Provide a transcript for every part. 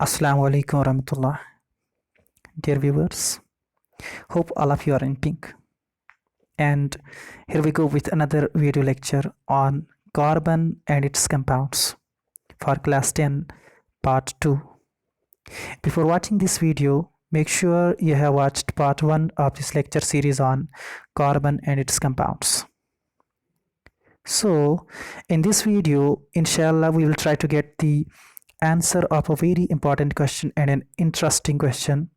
Assalamu alaikum warahmatullah. Dear viewers, hope all of you are in pink. And here we go with another video lecture on carbon and its compounds for class 10 part 2. Before watching this video, make sure you have watched part 1 of this lecture series on carbon and its compounds. So in this video, inshallah, we will try to get the answer of a very important question and an interesting question.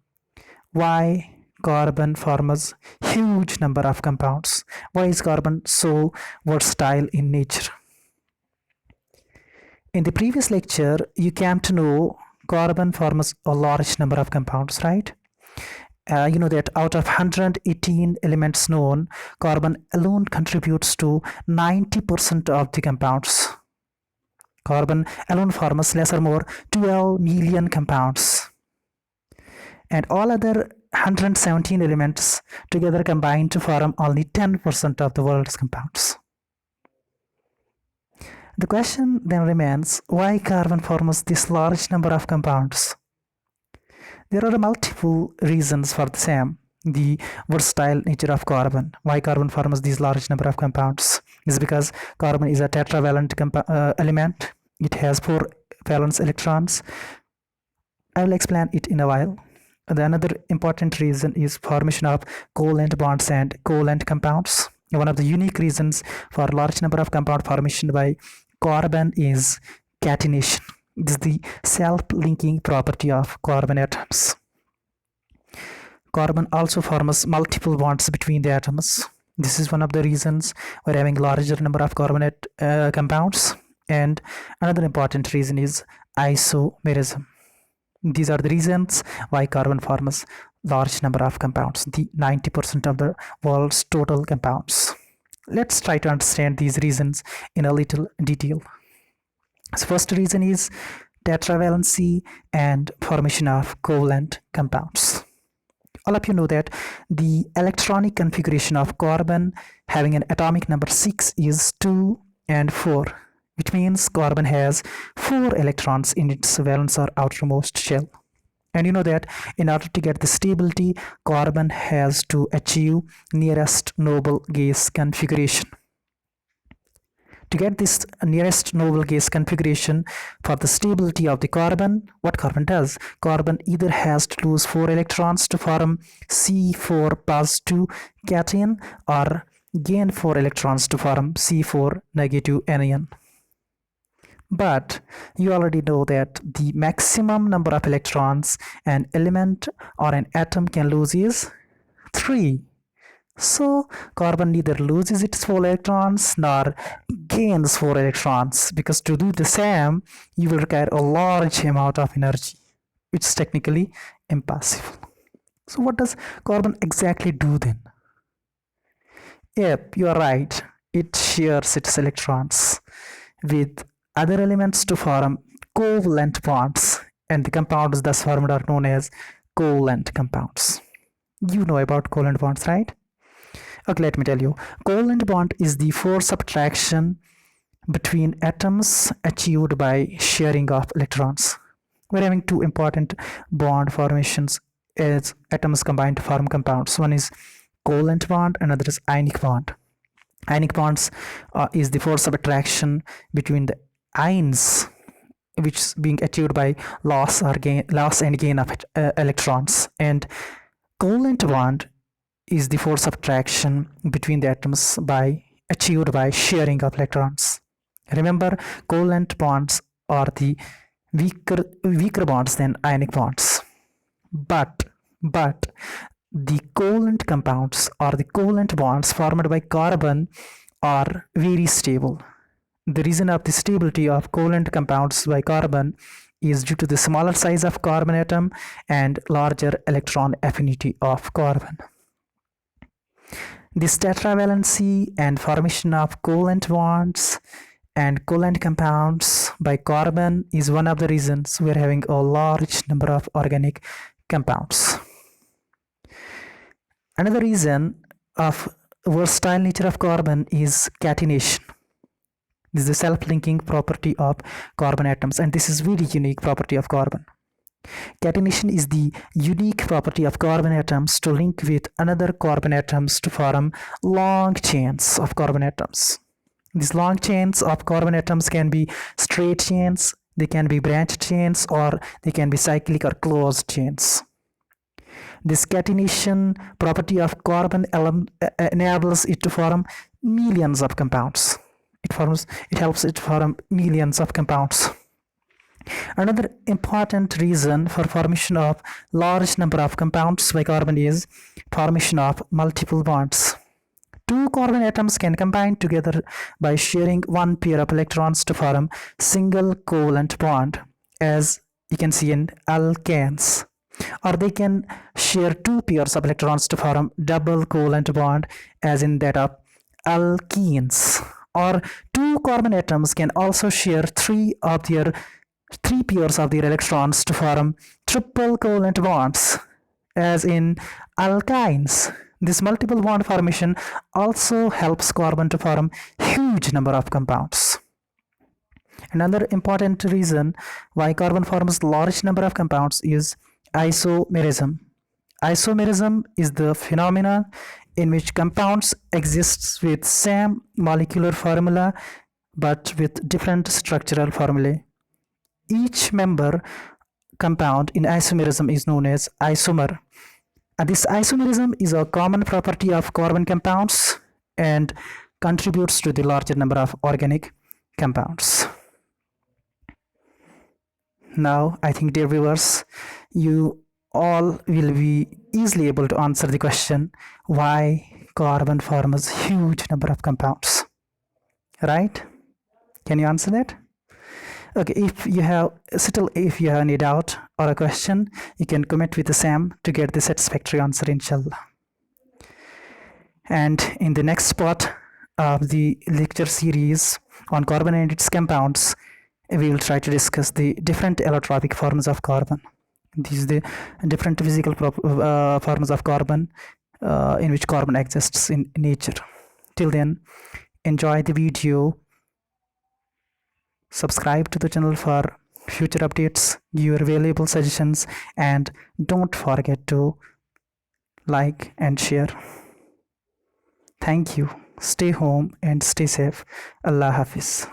Why carbon forms huge number of compounds? Why is carbon so versatile in nature? In the previous lecture, you came to know carbon forms a large number of compounds, right? You know that out of 118 elements known, carbon alone contributes to 90% of the compounds. Carbon alone forms less or more 12 million compounds. And all other 117 elements together combine to form only 10% of the world's compounds. The question then remains, why carbon forms this large number of compounds? There are multiple reasons for the same. The versatile nature of carbon. Why carbon forms this large number of compounds is because carbon is a tetravalent element. It has 4 valence electrons. I will explain it in a while. The another important reason is formation of covalent bonds and covalent compounds. One of the unique reasons for large number of compound formation by carbon is catenation. This is the self-linking property of carbon atoms. Carbon also forms multiple bonds between the atoms. This is one of the reasons we're having larger number of carbonate compounds. And another important reason is isomerism. These are the reasons why carbon forms large number of compounds, the 90% of the world's total compounds. Let's try to understand these reasons in a little detail. So first reason is tetravalency and formation of covalent compounds. All of you know that the electronic configuration of carbon having an atomic number 6 is 2 and 4. Which means carbon has 4 electrons in its valence or outermost shell. And you know that in order to get the stability, carbon has to achieve nearest noble gas configuration. To get this nearest noble gas configuration for the stability of the carbon, what carbon does? Carbon either has to lose 4 electrons to form C4 positive cation or gain 4 electrons to form C4 negative anion. But you already know that the maximum number of electrons an element or an atom can lose is 3. So carbon neither loses its 4 electrons nor gains 4 electrons, because to do the same you will require a large amount of energy, which is technically impossible. So what does carbon exactly do then? Yep, you are right. It shares its electrons with other elements to form covalent bonds, and the compounds thus formed are known as covalent compounds. You know about covalent bonds, right? Okay, let me tell you. Covalent bond is the force of attraction between atoms achieved by sharing of electrons. We're having 2 important bond formations as atoms combine to form compounds. One is covalent bond, another is ionic bond. Ionic bonds is the force of attraction between the ions, which is being achieved by loss and gain of electrons, and covalent bond is the force of attraction between the atoms achieved by sharing of electrons. Remember, covalent bonds are the weaker bonds than ionic bonds, but the covalent compounds or the covalent bonds formed by carbon are very stable. The reason of the stability of covalent compounds by carbon is due to the smaller size of carbon atom and larger electron affinity of carbon. This tetravalency and formation of covalent bonds and covalent compounds by carbon is one of the reasons we are having a large number of organic compounds. Another reason of versatile nature of carbon is catenation. This is the self-linking property of carbon atoms, and this is very unique property of carbon. Catenation is the unique property of carbon atoms to link with another carbon atoms to form long chains of carbon atoms. These long chains of carbon atoms can be straight chains, they can be branched chains, or they can be cyclic or closed chains. This catenation property of carbon enables it to form millions of compounds. It helps it form millions of compounds. Another important reason for formation of large number of compounds by carbon is formation of multiple bonds. Two carbon atoms can combine together by sharing one pair of electrons to form single covalent bond, as you can see in alkanes. Or they can share two pairs of electrons to form double covalent bond, as in that of alkenes. Or two carbon atoms can also share three pairs of their electrons to form triple covalent bonds, as in alkynes. This multiple bond formation also helps carbon to form huge number of compounds. Another important reason why carbon forms large number of compounds is isomerism. Isomerism is the phenomenon in which compounds exist with same molecular formula but with different structural formulae. Each member compound in isomerism is known as isomer. And this isomerism is a common property of carbon compounds and contributes to the larger number of organic compounds. Now, I think, dear viewers, you all will be easily able to answer the question why carbon forms huge number of compounds, right? Can you answer that? Okay, if you have any doubt or a question, you can comment with Sam to get the satisfactory answer, inshallah. And in the next part of the lecture series on carbon and its compounds, we will try to discuss the different allotropic forms of carbon. These are the different physical forms of carbon in which carbon exists in nature. Till then, enjoy the video, subscribe to the channel for future updates, give your valuable suggestions, and don't forget to like and share. Thank you. Stay home and stay safe. Allah Hafiz.